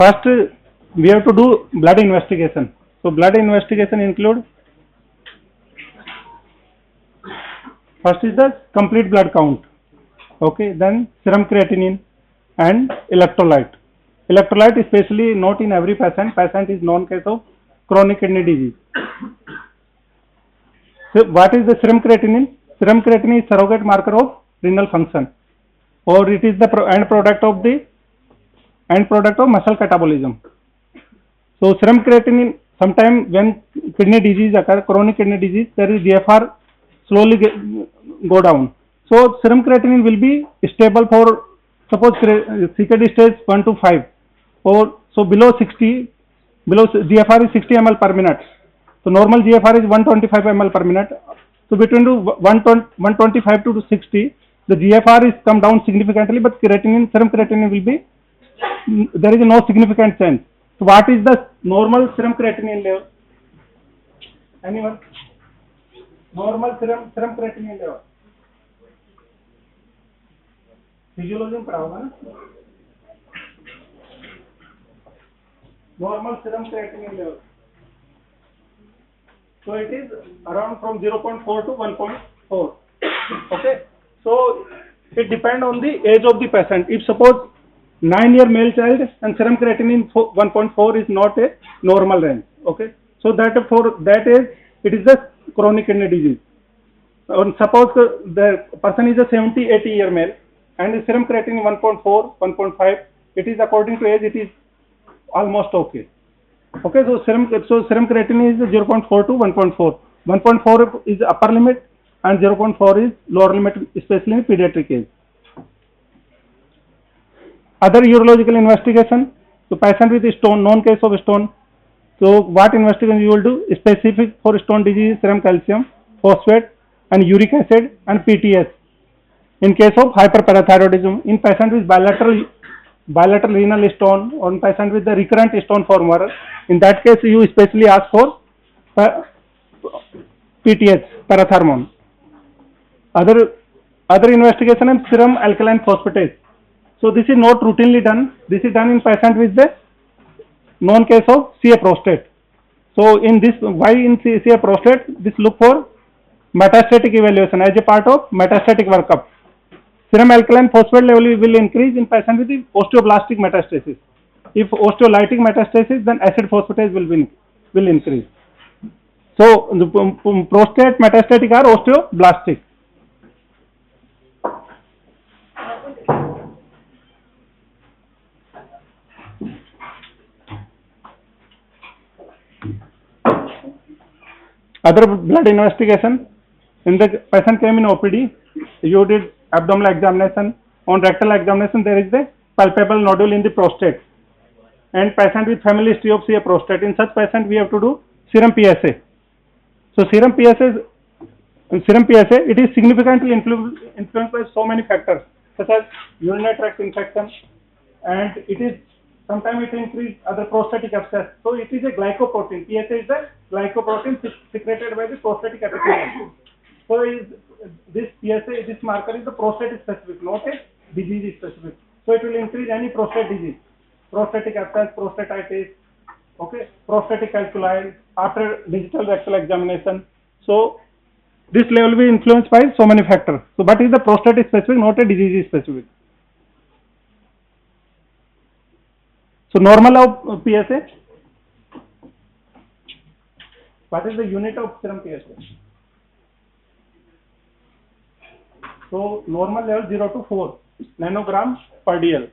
First, we have to do blood investigation. So blood investigation include, first is the complete blood count. Okay, then serum creatinine and electrolyte. Electrolyte especially not in every patient. Patient is known case of chronic kidney disease. So what is the serum creatinine? Serum creatinine is surrogate marker of renal function, or it is the end product of muscle catabolism. So serum creatinine, sometime when kidney disease occur, chronic kidney disease, there is GFR slowly go down. So serum creatinine will be stable for, suppose CKD stage 1 to 5, or so below 60, below GFR is 60 ml per minute. So normal GFR is 125 ml per minute. So between 125 to 60, the GFR is come down significantly, but serum creatinine will be, there is no significant change. So what is the normal serum creatinine level? Anyone? Normal serum creatinine level. Physiology में पढ़ा होगा ना? Normal serum creatinine level. So it is around from 0.4 to 1.4. Okay. So it depends on the age of the patient. If suppose 9-year male child and serum creatinine 1.4 is not a normal range. Okay. So that for that age it is the chronic kidney disease. And suppose the person is a 70-80-year male and the serum creatinine 1.4, 1.5, it is according to age, it is almost okay. Okay, so serum creatinine is 0.4 to 1.4. 1.4 is upper limit and 0.4 is lower limit, especially in pediatric age. Other urological investigation, so patient with stone, known case of stone. So what investigation you will do? Specific for stone disease, serum calcium, phosphate and uric acid and PTS. In case of hyperparathyroidism, in patient with bilateral renal stone, or in patient with the recurrent stone former, in that case you especially ask for PTH, parathermone. Other investigation is serum alkaline phosphatase. So this is not routinely done. This is done in patient with the known case of CA prostate. So in this, why in CA prostate? This look for metastatic evaluation as a part of metastatic workup. Serum alkaline phosphate level will increase in patient with the osteoblastic metastasis. If osteolytic metastasis, then acid phosphatase will increase. So the prostate metastatic are osteoblastic. Other blood investigation, in the patient came in OPD, you did abdominal examination. On rectal examination, there is the palpable nodule in the prostate, and patient with family history of CA prostate. In such patient, we have to do serum PSA. So serum PSA, it is significantly influenced by so many factors, such as urinary tract infection, and it is sometimes it increase other prostatic abscess. So it is a glycoprotein. PSA is the glycoprotein secreted by the prostatic epithelium. So this PSA, this marker is the prostate specific, not a disease specific. So it will increase any prostate disease, prostatic abscess, prostatitis, okay, prostatic calculi after digital rectal examination. So this level will be influenced by so many factors. So but is the prostate specific, not a disease specific. So normal of PSA. What is the unit of serum PSA? So normal level 0 to 4 nanograms per dl.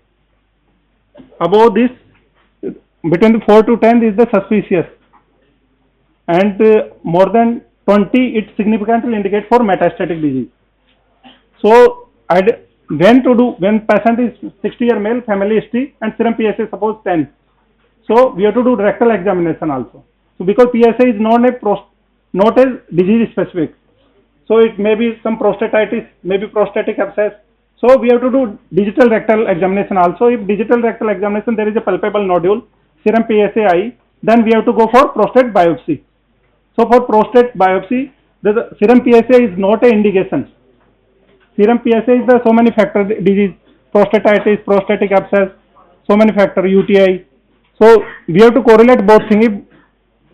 Above this, between the 4 to 10 is the suspicious, and more than 20 it significantly indicates for metastatic disease. So when patient is 60-year male, family history, and serum PSA suppose 10. So we have to do rectal examination also. So because PSA is not a disease specific. So it may be some prostatitis, maybe prostatic abscess. So we have to do digital rectal examination also. If digital rectal examination there is a palpable nodule, serum PSA, then we have to go for prostate biopsy. So for prostate biopsy, the serum PSA is not an indication. Serum PSA is the so many factors, disease, prostatitis, prostatic abscess, so many factors, UTI. So we have to correlate both things.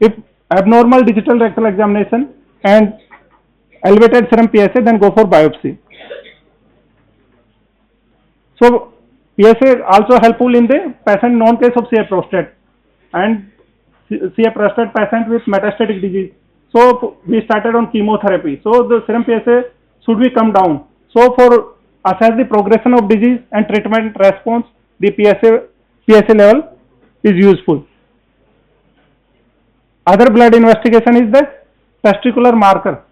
If abnormal digital rectal examination and elevated serum PSA, then go for biopsy. So PSA also helpful in the patient known case of CA prostate and CA prostate patient with metastatic disease. So we started on chemotherapy. So the serum PSA should be come down. So for assess the progression of disease and treatment response, the PSA level is useful. Other blood investigation is the testicular marker.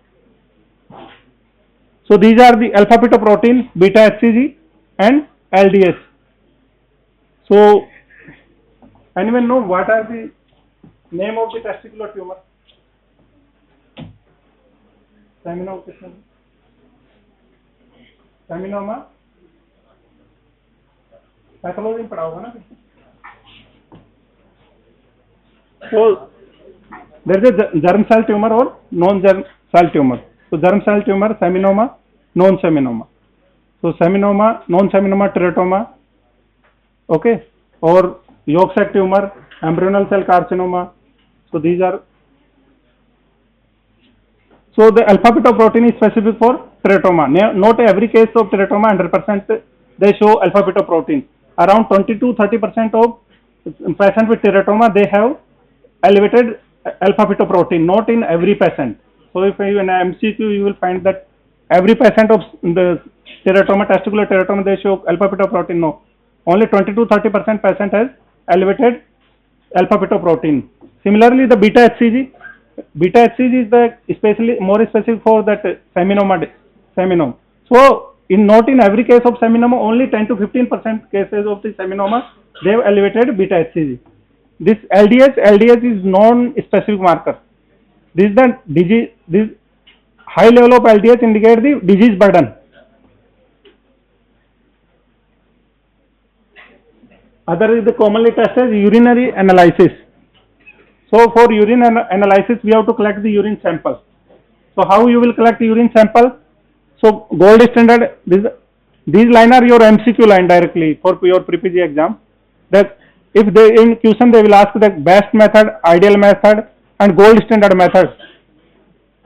So these are the alpha fetoprotein, beta HCG and LDH. So anyone know what are the name of the testicular tumor? Seminoma pathology में पढ़ा होगा ना. So there is a germ cell tumor or non-germ cell tumor. So germ cell tumor, seminoma, non-seminoma. So seminoma, non-seminoma teratoma, okay, or yolk sac tumor, embryonal cell carcinoma. So these are. So the alpha fetoprotein is specific for teratoma. Not every case of teratoma 100% they show alpha fetoprotein. Around 20 to 30% of patients with teratoma they have elevated alpha fetoprotein. Not in every patient. So if you in MCQ you will find that every patient of the teratoma, testicular teratoma, they show alpha fetoprotein. No, only 20 to 30% patient has elevated alpha fetoprotein. Similarly, the beta HCG. Beta HCG is the especially more specific for that seminoma. So not in every case of seminoma, only 10 to 15% cases of the seminoma they have elevated beta HCG. This LDH is non-specific marker. This is the disease. This high level of LDH indicate the disease burden. Other is the commonly tested urinary analysis. So for urine analysis, we have to collect the urine sample. So how you will collect the urine sample? So gold standard, these line are your MCQ line directly for your pre-PG exam. That if they in question they will ask the best method, ideal method, and gold standard method.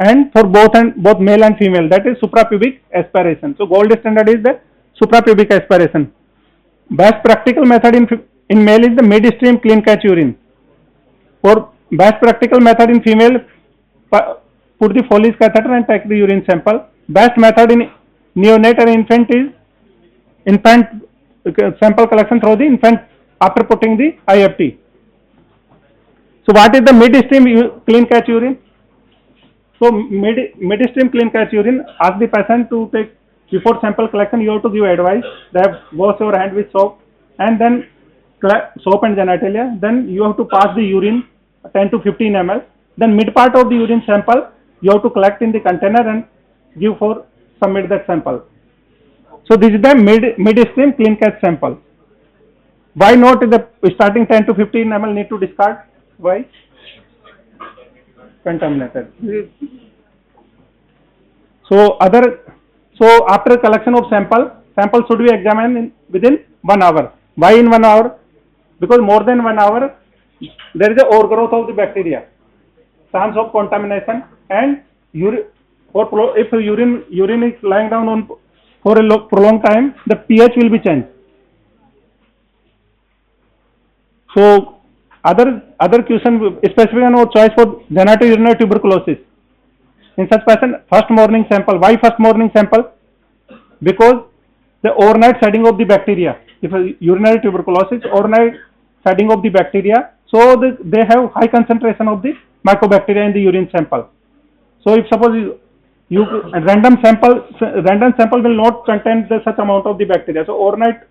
And for both male and female, that is suprapubic aspiration. So gold standard is the suprapubic aspiration. Best practical method in male is the midstream clean catch urine. For best practical method in female, put the Foley's catheter and take the urine sample. Best method in neonate and infant is infant sample collection through the infant after putting the IFT. So what is the midstream clean catch urine? So midstream clean catch urine, ask the patient to take before sample collection. You have to give advice that wash your hand with soap and then soap and genitalia. Then you have to pass the urine 10 to 15 ml. Then mid part of the urine sample you have to collect in the container and give for submit that sample. So this is the midstream clean catch sample. Why not the starting 10 to 15 ml need to discard? Why? Contaminated. So after collection of sample should be examined within 1 hour. Why in 1 hour? Because more than 1 hour there is a overgrowth of the bacteria, chance of contamination, and if urine is lying down for a prolonged time, the pH will be changed. So other question specific on choice for genitourinary tuberculosis. In such patient, first morning sample. Why first morning sample? Because the overnight shedding of the bacteria. If a urinary tuberculosis, overnight shedding of the bacteria, so they have high concentration of the mycobacteria in the urine sample. So if suppose you random sample will not contain such amount of the bacteria. So overnight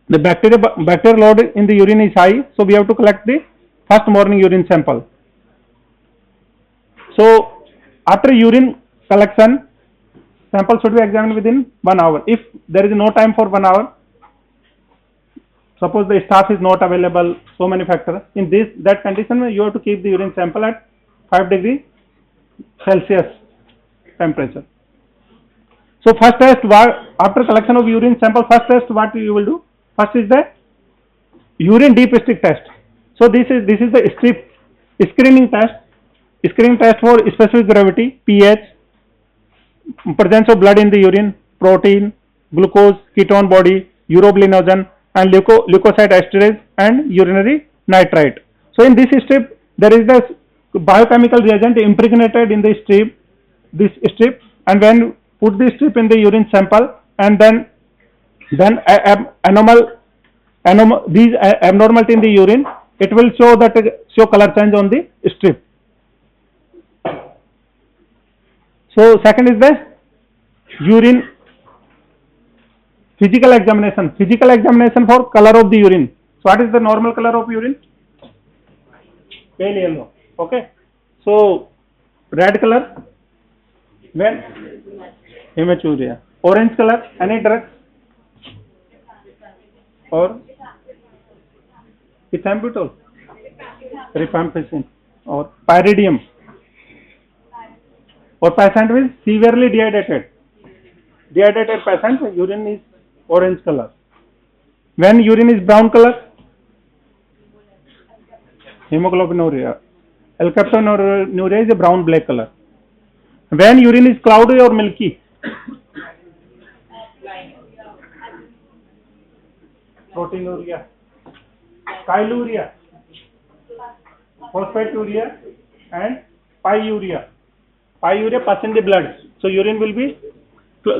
the bacterial load in the urine is high. So we have to collect the first morning urine sample. So after urine collection, sample should be examined within 1 hour. If there is no time for 1 hour, suppose the staff is not available, so many factors. In that condition, you have to keep the urine sample at 5 degrees Celsius temperature. So after collection of urine sample, first test what you will do? First is the urine deep stick test. So this is the strip screening test. Screening test for specific gravity, pH, presence of blood in the urine, protein, glucose, ketone body, urobilinogen, and leukocyte esterase and urinary nitrite. So in this strip, there is the biochemical reagent impregnated in the strip, and when put the strip in the urine sample, and then these abnormality in the urine, it will show color change on the strip. So second is the urine physical examination for color of the urine. So what is the normal color of urine? Pale yellow. Okay. So red color when hematuria. Orange color, any drugs or ethambutol, rifampicin or pyridium, or patient is severely dehydrated. Dehydrated patient, urine is orange color. When urine is brown color, hemoglobinuria. Alkaptonuria is a brown black color. When urine is cloudy or milky, proteinuria, chyluria, phosphaturia, and pyuria. Pyuria pass in the blood, so urine will be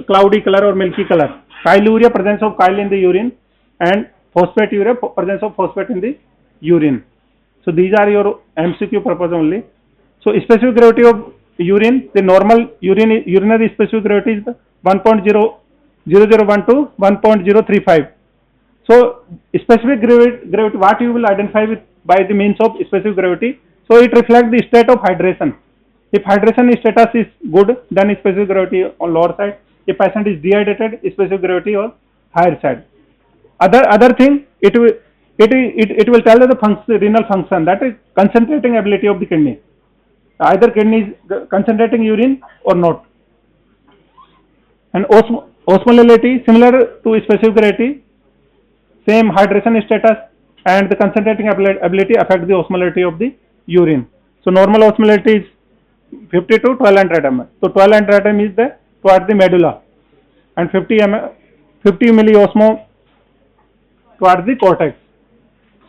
cloudy color or milky color. Chyluria, presence of chyle in the urine, and phosphaturia, presence of phosphate in the urine. So these are your MCQ purpose only. So specific gravity of urine, the normal urinary specific gravity is 1.0012 to 1.035. So specific gravity, what you will identify with by the means of specific gravity. So it reflects the state of hydration. If hydration status is good, then specific gravity on lower side. If patient is dehydrated, specific gravity on higher side. Other thing, it will tell the renal function, that is concentrating ability of the kidney. Either kidney is concentrating urine or not. And osmolality, similar to specific gravity, same hydration status and the concentrating ability affect the osmolality of the urine. So normal osmolality is 50 to 1200 ml. So 1200 ml is towards the medulla, and 50 milliosmo towards the cortex.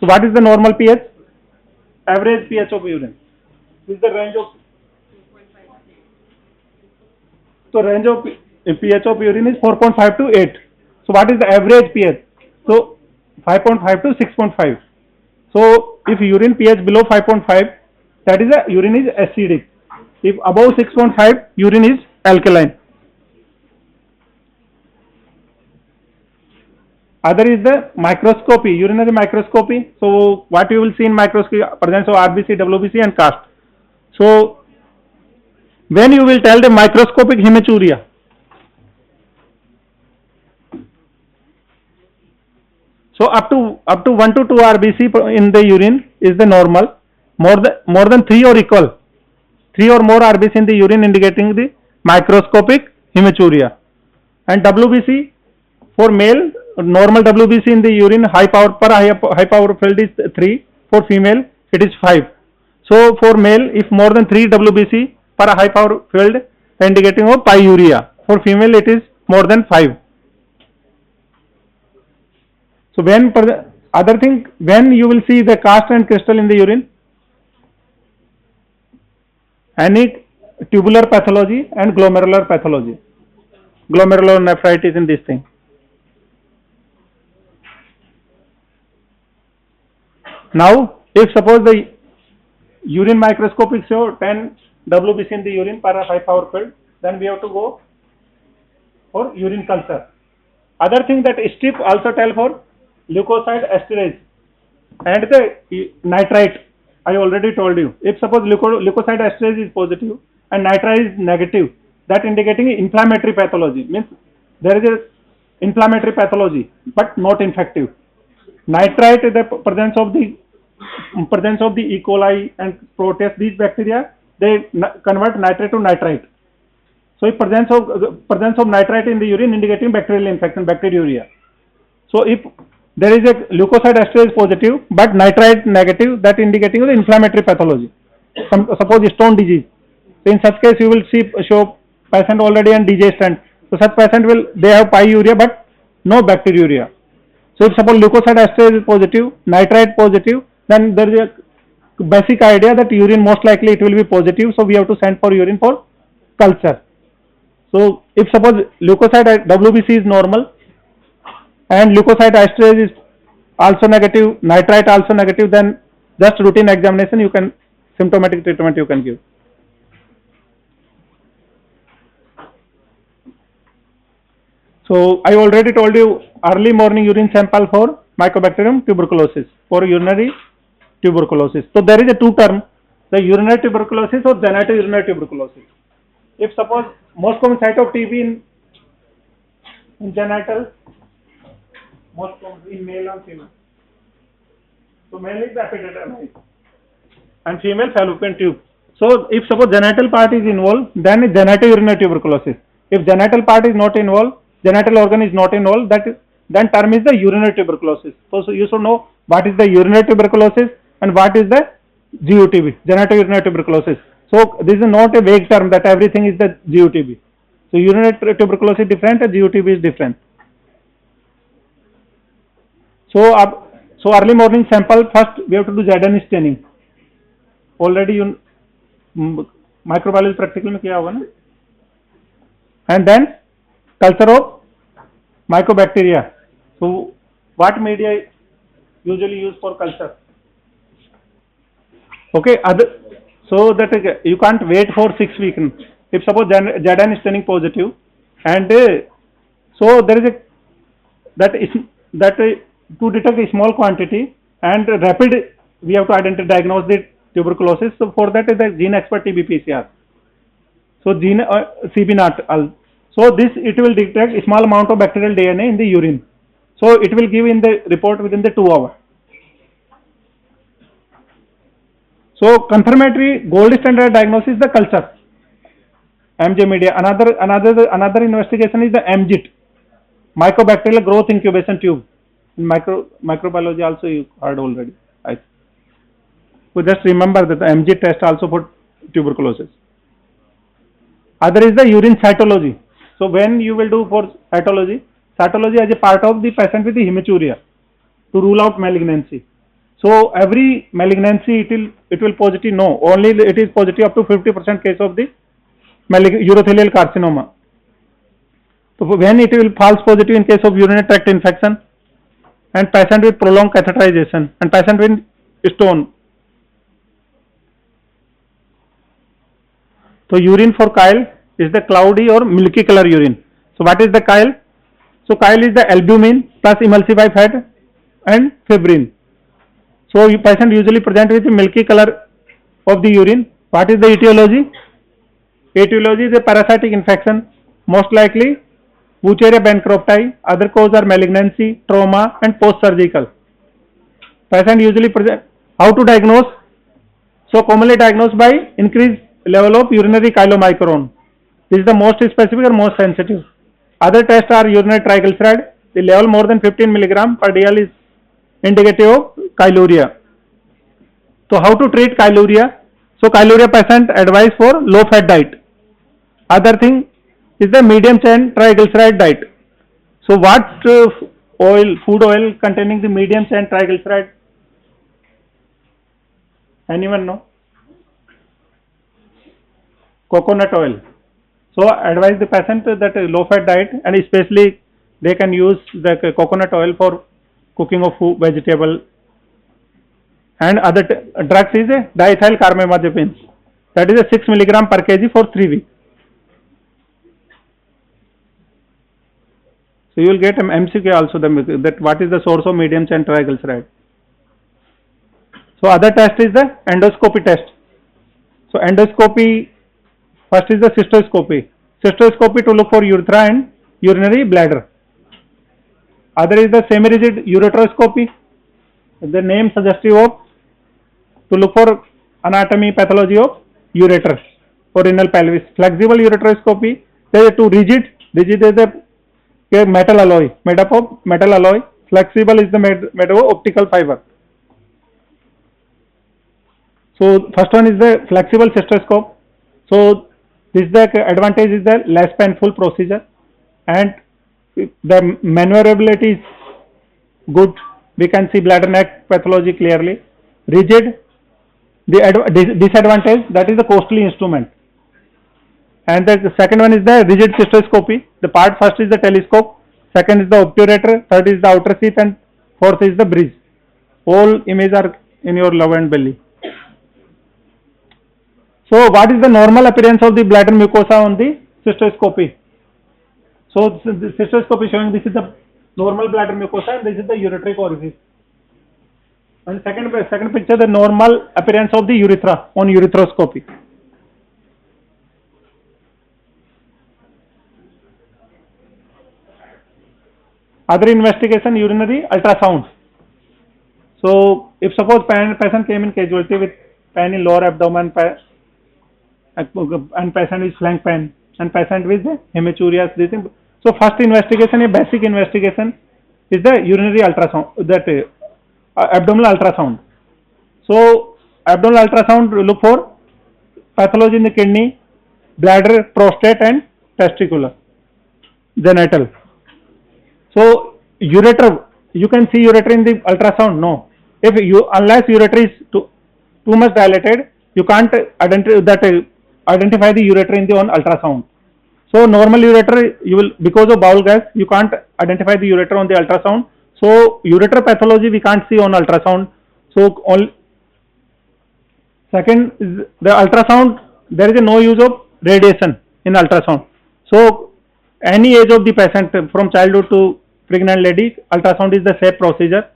So what is the normal pH? Average pH of urine. This is the range of. So range of pH of urine is 4.5 to 8. So what is the average pH? So 5.5 to 6.5. So if urine pH below 5.5, that is urine is acidic. If above 6.5, urine is alkaline. Other is the microscopy, urinary microscopy. So what you will see in microscopy, presence of RBC, WBC and cast. So when you will tell the microscopic hematuria, so up to 1 to 2 RBC in the urine is the normal. More than 3 or equal, 3 or more RBC in the urine indicating the microscopic hematuria. And WBC for male, normal WBC in the urine high power field is 3. For female it is 5. So for male, if more than 3 WBC per high power field, indicating of pyuria. For female it is more than 5. So when you will see the cast and crystal in the urine, any tubular pathology and glomerular pathology, glomerulonephritis in this thing. Now, if suppose the urine microscopic show 10 WBC in the urine per high power field, then we have to go for urine culture. Other thing that strip also tell for leukocyte esterase and the nitrite. I already told you. If suppose leukocyte esterase is positive and nitrite is negative, that indicating inflammatory pathology, means there is a inflammatory pathology but not infective. Nitrite is the presence of the E. coli and Proteus. These bacteria, they convert nitrate to nitrite. So if presence of nitrite in the urine indicating bacterial infection, bacteriuria. So if there is a leukocyte esterase positive but nitrite negative, that indicating the inflammatory pathology. Suppose stone disease. So in such case you will show patient already on digestion. So such patient they have pyuria but no bacteriuria. So if suppose leukocyte esterase is positive, nitrite positive, then there is a basic idea that urine most likely it will be positive. So we have to send for urine for culture. So if suppose leukocyte WBC is normal and leukocyte esterase is also negative, nitrite also negative, then just routine examination you can, symptomatic treatment you can give. So I already told you early morning urine sample for Mycobacterium tuberculosis, for urinary tuberculosis. So there is a two term, the urinary tuberculosis or genitourinary tuberculosis. If suppose most common site of TB in genital, most common in male and female. So male is the epididymis and female fallopian tube. So if suppose genital part is involved, then it's genitourinary tuberculosis. If genital part is not involved, genital organ is not involved, then term is the urinary tuberculosis. So you should know what is the urinary tuberculosis and what is the GUTB, genitourinary tuberculosis. So this is not a vague term that everything is the GUTB. So urinary tuberculosis is different and GUTB is different. So early morning sample, first we have to do ZN staining. Already you microbiology practical में किया होगा ना. And then culture of mycobacteria. So what media usually used for culture? Okay, so that you can't wait for 6 weeks. If suppose ZN is staining positive, and so there is that to detect a small quantity and rapid, we have to diagnose the tuberculosis. So for that is the gene expert TB PCR. So gene CB0. So this it will detect a small amount of bacterial DNA in the urine. So it will give in the report within the 2 hours. So confirmatory gold standard diagnosis is the culture, MJ media. Another investigation is the MGIT, mycobacterial growth incubation tube. In microbiology also you heard already. So just remember that the MGIT test also for tuberculosis. Other is the urine cytology. So when you will do for cytology as a part of the patient with the hematuria to rule out malignancy. So every malignancy it will positive, no, only it is positive up to 50% case of the urothelial carcinoma. So when it will false positive in case of urinary tract infection and patient with prolonged catheterization and patient with stone. So urine for chyle is the cloudy or milky color urine. So what is the chyle? So chyle is the albumin plus emulsify fat and fibrin. So patient usually present with milky color of the urine. What is the etiology? Etiology is a parasitic infection, most likely Wucheria bancrofti. Other cause are malignancy, trauma and post-surgical. Patient usually present. How to diagnose? So commonly diagnosed by increased level of urinary chylomicron. This is the most specific or most sensitive. Other tests are urinary triglyceride. The level more than 15 mg per dl is indicative of chyluria. So how to treat chyluria? So chyluria patient advised for low fat diet. Other thing is the medium chain triglyceride diet. So what food oil containing the medium chain triglyceride? Anyone know? Coconut oil. So advise the patient that low fat diet, and especially they can use the coconut oil for cooking of food, vegetable. And other drugs is a diethyl carbamazepine. That is a 6 mg per kg for 3 weeks. So you will get an MCQ also, that what is the source of medium chain triglyceride. So other test is the endoscopy test. So endoscopy, first is the cystoscopy. Cystoscopy to look for urethra and urinary bladder. Other is the semi-rigid ureteroscopy. The name suggestive of to look for anatomy, pathology of ureter or renal pelvis. Flexible ureteroscopy, there are two rigid. Rigid is a metal alloy, made up of metal alloy. flexible is the made of optical fiber. So first one is the flexible cystoscope. So this the advantage is the less painful procedure, and the maneuverability is good. We can see bladder neck pathology clearly. Rigid, the disadvantage, that is the costly instrument. And the second one is the rigid cystoscopy. The part first is the telescope, second is the obturator, third is the outer sheath, and fourth is the bridge. All images are in your love and belly. So what is the normal appearance of the bladder mucosa on the cystoscopy? So the cystoscopy showing this is the normal bladder mucosa and this is the ureteric orifice. And second picture, the normal appearance of the urethra on urethroscopy. Other investigation, urinary ultrasound. So if suppose patient came in casualty with pain in lower abdomen and patient with flank pain and patient with hematuria, so first investigation, a basic investigation is the urinary ultrasound, that abdominal ultrasound. So abdominal ultrasound look for pathology in the kidney, bladder, prostate and testicular, genital. So ureter, you can see ureter in the ultrasound? No. If you, unless ureter is too much dilated, you can't identify the ureter in the on ultrasound. So normal ureter, you will, because of bowel gas, you can't identify the ureter on the ultrasound. So ureter pathology we can't see on ultrasound. So second is the ultrasound, there is no use of radiation in ultrasound. So any age of the patient from childhood to pregnant lady, ultrasound is the safe procedure.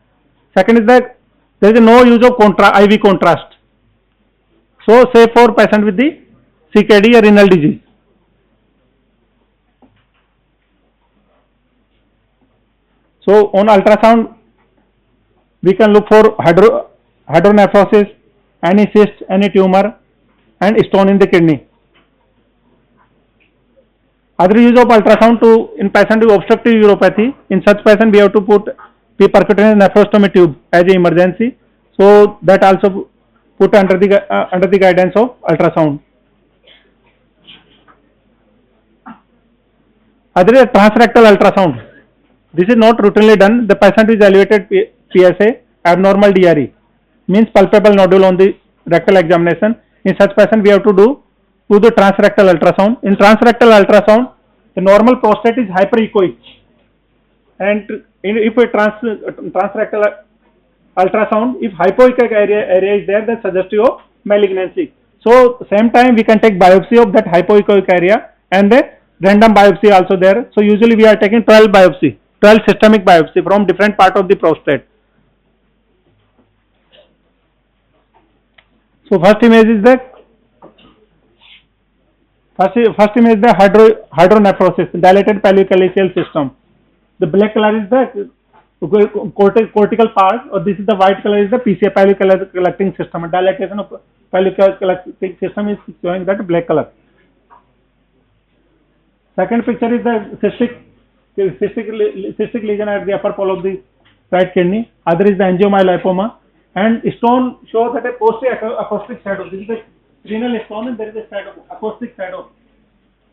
Second is that there is no use of IV contrast. So safe for patient with the CKD or renal disease. So on ultrasound, we can look for hydronephrosis, any cyst, any tumor, and stone in the kidney. Other use of ultrasound to in patient with obstructive uropathy. In such patient, we have to put percutaneous nephrostomy tube as an emergency. So that also put under the guidance of ultrasound. Other is transrectal ultrasound. This is not routinely done. The patient is elevated PSA, abnormal DRE, means palpable nodule on the rectal examination. In such patient, we have to do the transrectal ultrasound. In transrectal ultrasound, the normal prostate is hyperechoic, and if a transrectal ultrasound, if hypoechoic area is there, that suggestive of malignancy. So same time we can take biopsy of that hypoechoic area and the random biopsy also there. So usually we are taking 12 systemic biopsy from different part of the prostate. So first image is the hydronephrosis, dilated pelvic-calyceal system. The black color is the cortical part, or this is the white color is the PCA, pelvic collecting system. Dilatation of pelvic collecting system is showing that black color. Second picture is the cystic lesion at the upper pole of the right kidney. Other is the angiomyolipoma, and stone shows that a posterior acoustic shadow. This is the renal stone, and there is a shadow, acoustic shadow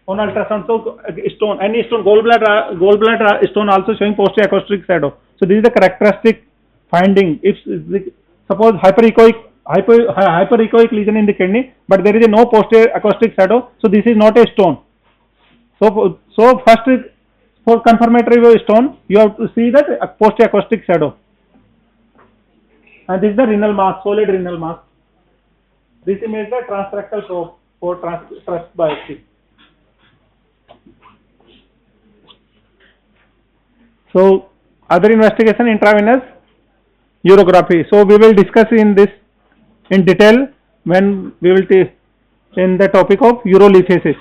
on ultrasound. So stone, any stone, gallbladder stone also showing posterior acoustic shadow. So this is the characteristic finding. If suppose hyperechoic lesion in the kidney, but there is no posterior acoustic shadow, so this is not a stone. So first is for confirmatory stone, you have to see that posterior acoustic shadow. And this is the renal mass, solid renal mass. This image is the transrectal probe for thrust biopsy. So other investigation, intravenous urography. So we will discuss in this in detail when we will in the topic of urolithasis.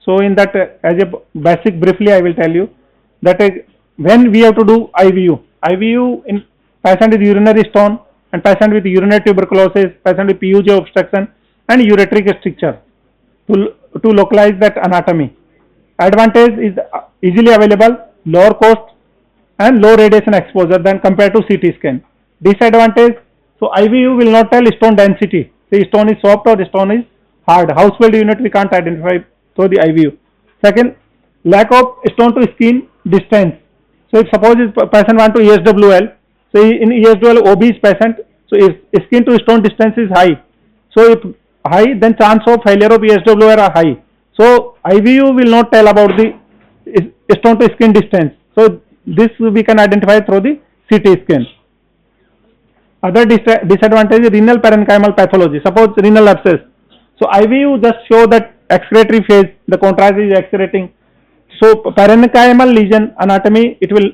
So in that as a basic briefly I will tell you that when we have to do IVU in patient with urinary stone and patient with urinary tuberculosis, patient with PUJ obstruction and ureteric stricture to localize that anatomy. Advantage is easily available, lower cost, and low radiation exposure than compared to CT scan. Disadvantage, so IVU will not tell stone density. The stone is soft or the stone is hard. Household unit we can't identify through the IVU. Second, lack of stone to skin distance. So if suppose this patient want to ESWL, so in ESWL obese patient, so if skin to stone distance is high, so if high, then chance of failure of ESWL are high. So IVU will not tell about the stone to skin distance. So this we can identify through the CT scan. Other disadvantage is renal parenchymal pathology. Suppose renal abscess. So IVU just show that excretory phase, the contrast is excreting. So parenchymal lesion anatomy, it will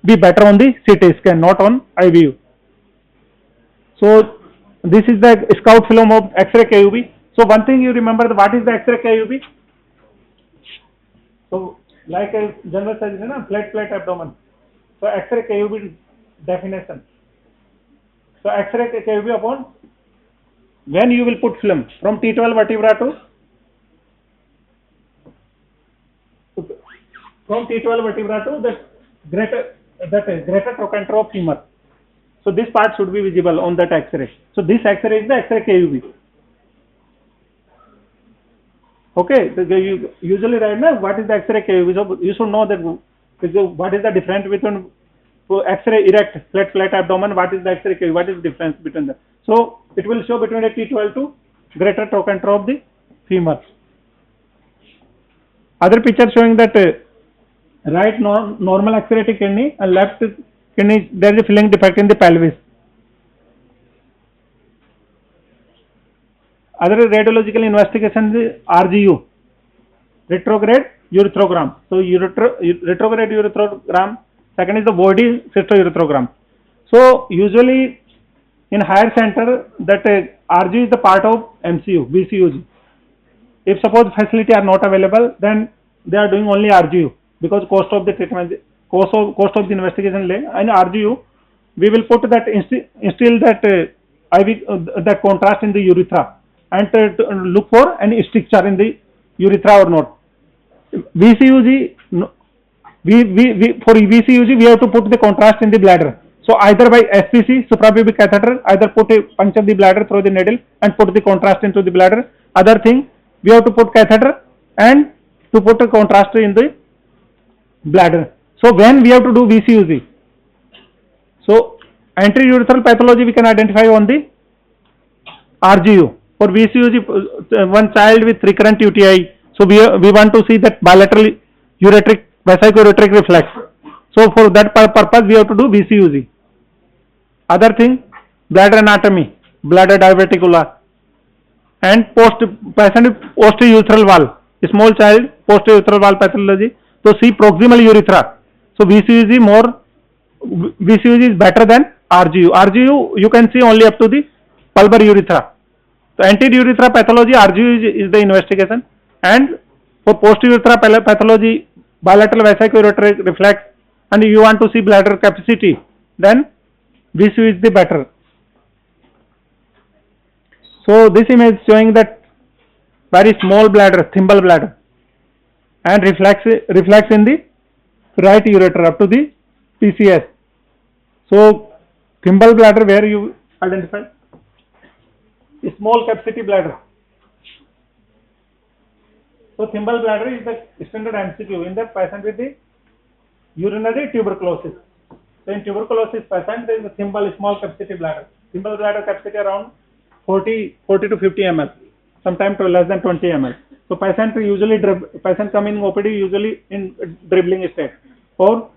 be better on the CT scan, not on IVU. So this is the scout film of X-ray KUB. So one thing you remember, what is the X-ray KUB? So like a general surgery, flat abdomen. So X-ray KUB definition. So X-ray KUB upon when you will put film from T12 vertebra to the greater trochanter of femur. So this part should be visible on that X-ray. So this X-ray is the X-ray KUB. Okay, so you usually write now what is the X-ray KUB. So you should know that what is the difference between X-ray erect flat abdomen. What is the X-ray KUB? What is the difference between them? So it will show between a T12 to greater trochanter of the femur. Other picture showing that right normal excreting kidney and left kidney there is a filling defect in the pelvis. Other radiological investigation is RGU, retrograde urethrogram. So retrograde urethrogram. Second is the body cystourethrogram. So usually in higher center that RGU is the part of MCU, BCUG. If suppose facility are not available, then they are doing only RGU because cost of the treatment, cost of the investigation lay. And RGU, we will put that instill that IV that contrast in the urethra and look for any stricture in the urethra or not. BCUG, for BCUG we have to put the contrast in the bladder. So either by SPC, suprapubic catheter, either puncture the bladder through the needle and put the contrast into the bladder. Other thing, we have to put catheter and to put a contrast in the bladder. So when we have to do BCUG, so anterurethral pathology we can identify on the RGU. For BCUG, one child with recurrent UTI, so we want to see that bilateral ureteric vesico-ureteric reflex. So for that purpose we have to do BCUG. Other thing, bladder anatomy, bladder diverticula, and patient with posturethral valve, small child posturethral valve pathology. So see proximal urethra. So BCUG is better than RGU. RGU you can see only up to the pulbar urethra. So anterior urethra pathology, RGU is the investigation, and for posturethral pathology, bilateral vesico-ureteric reflex, and you want to see bladder capacity, then BCU is the better. So this image showing that very small bladder, thimble bladder, and reflex in the right ureter up to the PCS. So thimble bladder where you identify small capacity bladder. So thimble bladder is the standard MCQ in the patient with the urinary tuberculosis. So in tuberculosis patient there is a thimble small capacity bladder. Thimble bladder capacity around 40 to 50 ml, sometimes to less than 20 ml. So patient usually patient come in OPD usually in dribbling state or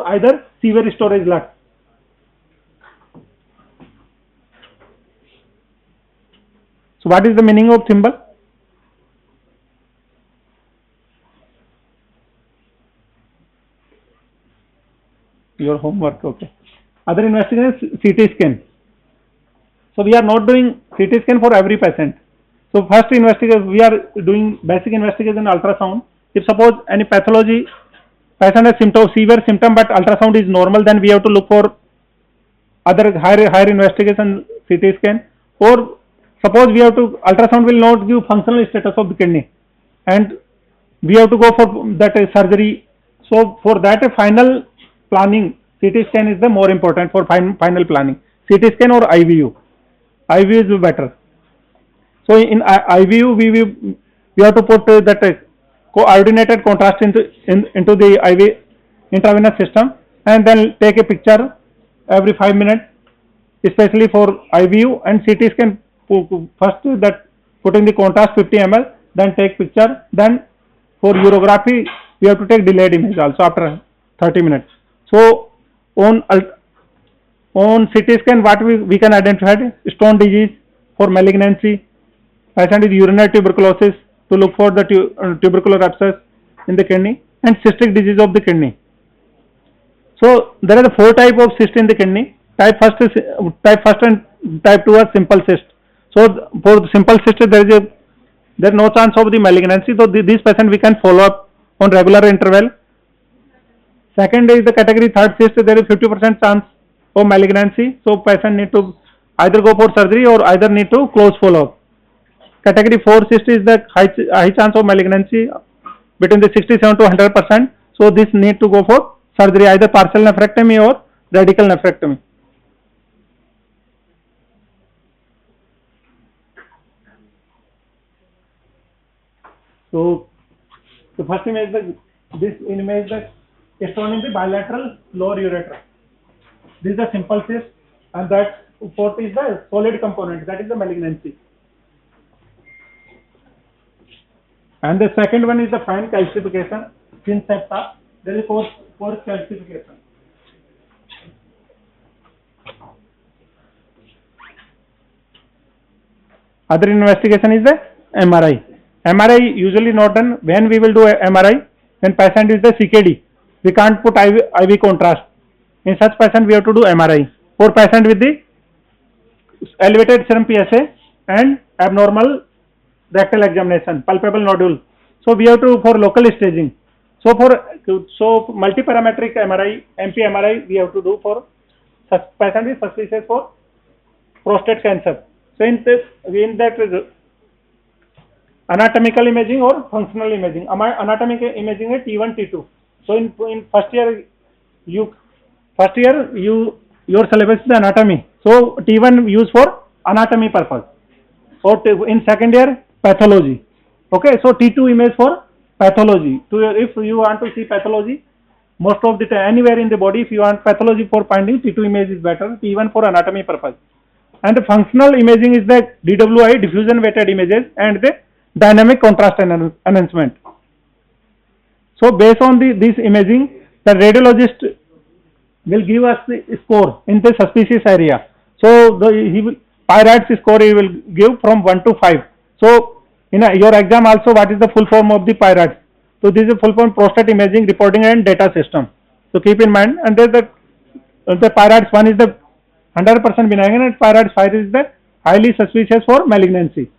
either severe storage lot. So what is the meaning of thimble? Your homework, okay. Other investigation, CT scan. So we are not doing CT scan for every patient. So first investigation, we are doing basic investigation ultrasound. If suppose any pathology, patient has severe symptom but ultrasound is normal, then we have to look for other higher investigation CT scan. Or suppose we have to, ultrasound will not give functional status of the kidney and we have to go for that surgery. So for that a final planning, CT scan is the more important for final planning. CT scan or IVU. IVU is better. So in IVU, we have to put that coordinated contrast into the IV intravenous system, and then take a picture every 5 minutes, especially for IVU. And CT scan, first that putting the contrast 50 ml, then take picture. Then for urography, we have to take delayed image also after 30 minutes. So on CT scan, what we can identify stone disease for malignancy, patient with urinary tuberculosis to look for the tubercular abscess in the kidney, and cystic disease of the kidney. So there are 4 types of cyst in the kidney. Type first and type 2 are simple cyst. So for simple cyst, there is no chance of the malignancy. So this patient we can follow up on regular interval. Second is the category third cyst. There is 50% chance of malignancy. So patient need to either go for surgery or either need to close follow up. Category 4 cyst is the high chance of malignancy between the 67 to 100%. So this need to go for surgery, either partial nephrectomy or radical nephrectomy. So the first image, this image is shown in the bilateral lower ureter. This is the simple cyst, and that fourth is the solid component, that is the malignancy. And the second one is the fine calcification, thin septa. There is four calcification. Other investigation is the MRI. MRI usually not done. When we will do MRI, when patient is the CKD, we can't put IV contrast. In such patient, we have to do MRI. For patient with the elevated serum PSA and abnormal rectal examination, palpable nodule. So we have to for local staging. So multiparametric MRI, MP MRI, we have to do for such patient is suspicious for prostate cancer. So in that anatomical imaging or functional imaging. Anatomical imaging is T1, T2. So in first year your syllabus is anatomy. So T1 used for anatomy purpose. Or in second year pathology. Okay, so T2 image for pathology. If you want to see pathology, most of the time anywhere in the body, if you want pathology for finding, T2 image is better. T1 for anatomy purpose. And the functional imaging is the DWI, diffusion weighted images, and the dynamic contrast enhancement. So based on this imaging, the radiologist will give us the score in the suspicious area. So pyroids score he will give from 1 to 5. So in your exam also, what is the full form of the pyroids? So this is full form prostate imaging, reporting and data system. So keep in mind, and there the pyroids 1 is the 100% benign, and pyroids 5 is the highly suspicious for malignancy.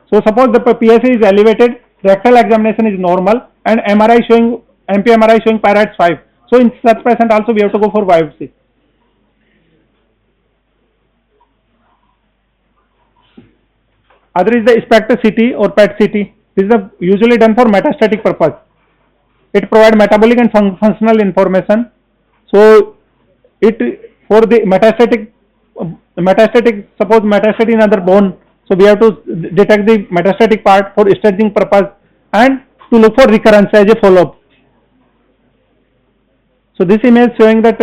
So suppose the PSA is elevated, rectal examination is normal, and MP MRI showing pyroids 5. So in such patient also we have to go for biopsy. Other is the SPECT CT or PET CT. This is usually done for metastatic purpose. It provides metabolic and functional information. So it for the metastatic, suppose metastatic in other bone. So we have to detect the metastatic part for staging purpose and to look for recurrence as a follow-up. So this image showing that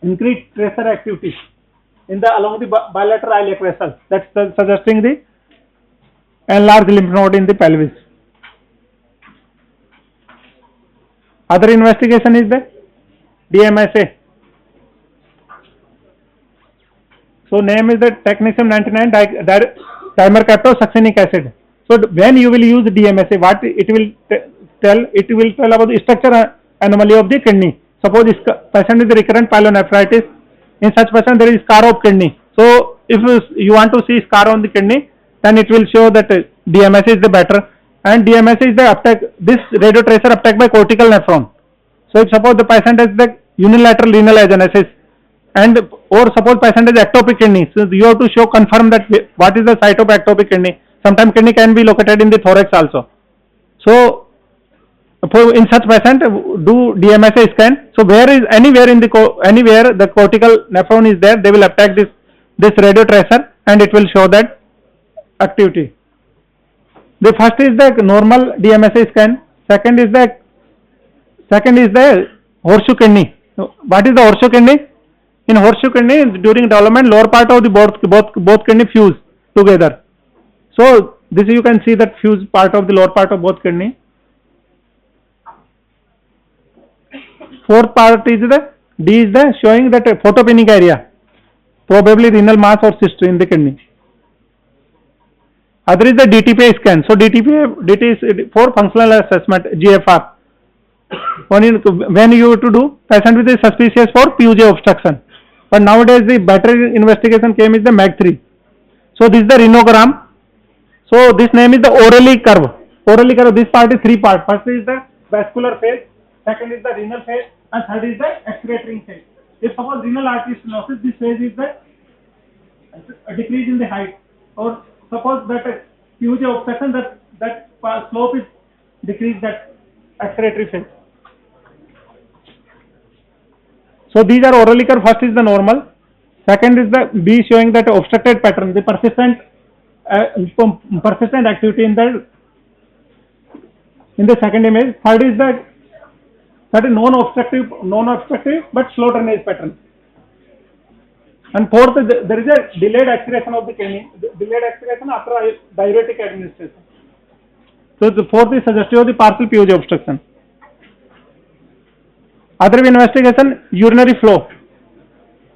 increased tracer activity along the bilateral iliac vessel. That's suggesting the enlarged lymph node in the pelvis. Other investigation is the DMSA. So name is the technetium-99 dimercaptosuccinic acid. So when you will use DMSA, what it will tell? It will tell about the structure anomaly of the kidney. Suppose this patient is recurrent pyelonephritis. In such patient there is scar of kidney. So if you want to see scar on the kidney, then it will show that DMSA is the better. And DMSA is the uptake. This radio tracer uptake by cortical nephron. So if suppose the patient has the unilateral renal agenesis, and or suppose patient has ectopic kidney, so you have to confirm that what is the site of ectopic kidney. Sometimes kidney can be located in the thorax also. So in such patient do DMSA scan. So where is anywhere in the anywhere the cortical nephron is there, they will attack this radio tracer and it will show that activity. The first is the normal DMSA scan. Second is the horseshoe kidney. What is the horseshoe kidney? In horseshoe kidney, during development, lower part of the both kidney fuse together. So this you can see that fuse part of the lower part of both kidney. Fourth part is the D is the showing that photopenic area, probably renal mass or cyst in the kidney. Other is the DTPA scan. So DT is for functional assessment, GFR. When you to do patient with a suspicious for PUJ obstruction. But nowadays the better investigation came is the MAG3. So this is the rhinogram. So this name is the orally curve. Orally curve, this part is three parts. First is the vascular phase, second is the renal phase, and third is the excretory phase. If suppose renal artery stenosis, this phase is the decrease in the height, or suppose that PUJ obstruction, that slope is decreased, that excretory phase. So these are orally curve. First is the normal, second is the B showing that obstructed pattern, the persistent activity in the second image. Third is the non-obstructive but slow drainage pattern. And fourth, there is a delayed excretion of the kidney, delayed excretion after diuretic administration. So the fourth is suggestive of the partial PUJ obstruction. Other investigation, urinary flow.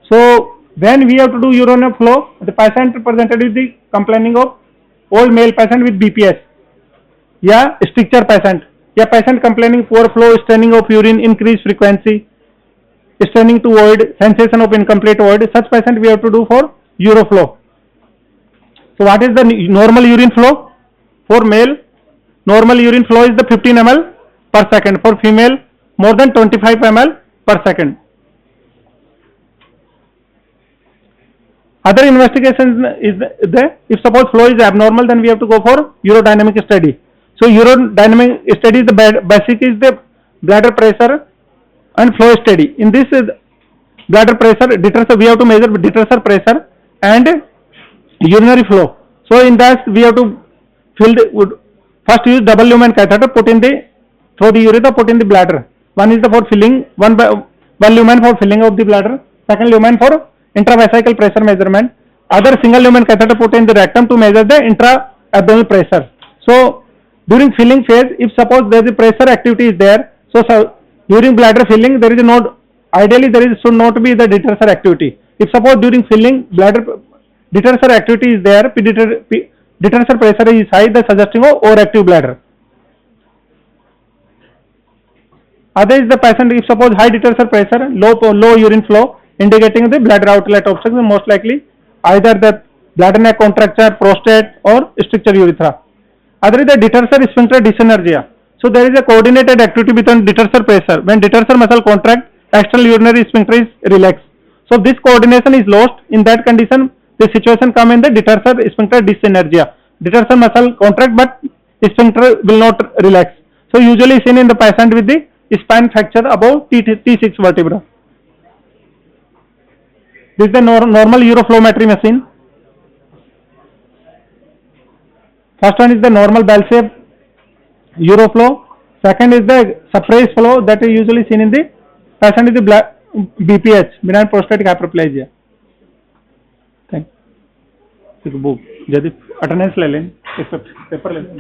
So when we have to do urinary flow, the patient presented with the complaining of old male patient with BPS, या stricture patient, या patient complaining poor flow, staining of urine, increased frequency, staining to void, sensation of incomplete void. Such patient we have to do for uroflow. So what is the normal urine flow? For male, normal urine flow is the 15 ml per second. For female, more than 25 ml per second. Other investigation is the, if suppose flow is abnormal, then we have to go for urodynamic study. So urodynamic study is the basic is the bladder pressure and flow study. In this is bladder pressure, detrusor, we have to measure detrusor pressure and urinary flow. So in that we have to fill the, first use double lumen catheter, put in the, through the urethra, put in the bladder. One is the for filling, one lumen for filling of the bladder, second lumen for intravesical pressure measurement. Other single lumen catheter put in the rectum to measure the intra-abdominal pressure. So during filling phase, if suppose there is a pressure activity is there, so during bladder filling there is no, ideally there is should not be the detrusor activity. If suppose during filling bladder detrusor activity is there, detrusor pressure is high, the suggesting of overactive bladder. Other is the patient, if suppose high detrusor pressure, low urine flow, indicating the bladder outlet obstruction, most likely either the bladder neck contracture, prostate, or stricture urethra. Other is the detrusor sphincter dysenergia. So there is a coordinated activity between detrusor pressure. When detrusor muscle contract, external urinary sphincter is relaxed. So this coordination is lost. In that condition, the situation come in the detrusor sphincter dysenergia. Detrusor muscle contract, but sphincter will not relax. So usually seen in the patient with the spine fracture above T6 vertebra. This is the normal uroflowmetry machine. First one is the normal bell shape uroflow. Second is the suppressed flow that is usually seen in the patient with the BPH, benign prostatic hyperplasia. Thank you. Book. Jadi attendance ले लें, paper ले लें.